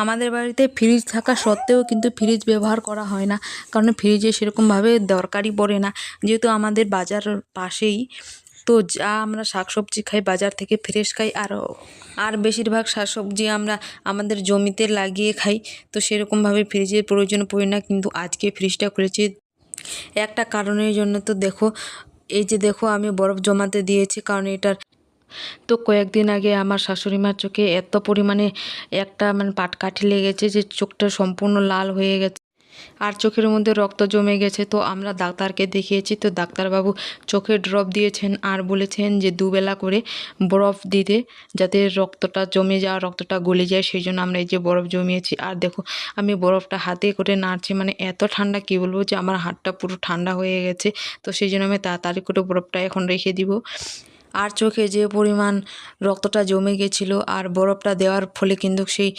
আমাদের বাড়িতে ফ্রিজ থাকা সত্ত্বেও কিন্তু ফ্রিজ ব্যবহার করা হয় না, কারণ ফ্রিজে সেরকমভাবে দরকারই পড়ে না, যেহেতু আমাদের বাজার পাশেই। তো যা আমরা শাকসবজি খাই বাজার থেকে ফ্রেশ খাই, আর বেশিরভাগ শাকসবজি আমরা আমাদের জমিতে লাগিয়ে খাই। তো সেরকমভাবে ফ্রিজের প্রয়োজন পড়ে না, কিন্তু আজকে ফ্রিজটা খুলেছি একটা কারণের জন্য। তো দেখো, এই যে দেখো আমি বরফ জমাতে দিয়েছি, কারণ এটার তো কয়েকদিন আগে আমার শাশুড়ি মার চোখে এত পরিমাণে একটা পাটকাঠি লেগেছে যে চোখটা সম্পূর্ণ লাল হয়ে গেছে, আর চোখের মধ্যে রক্ত জমে গেছে। তো আমরা ডাক্তারকে দেখিয়েছি, তো ডাক্তারবাবু চোখে ড্রপ দিয়েছেন আর বলেছেন যে দুবেলা করে বরফ দিতে, যাতে রক্তটা জমে যাওয়া রক্তটা গলে যায়। সেই জন্য আমরা এই যে বরফ জমিয়েছি। আর দেখো আমি বরফটা হাতে করে নাড়ছি, এত ঠান্ডা কী বলবো, যে আমার হাতটা পুরো ঠান্ডা হয়ে গেছে। তো সেই জন্য আমি তাড়াতাড়ি করে বরফটা এখন রেখে দিব। আর চোখে যে পরিমাণ রক্তটা জমে গেছিলো, আর বরফটা দেওয়ার ফলে কিন্তু সেই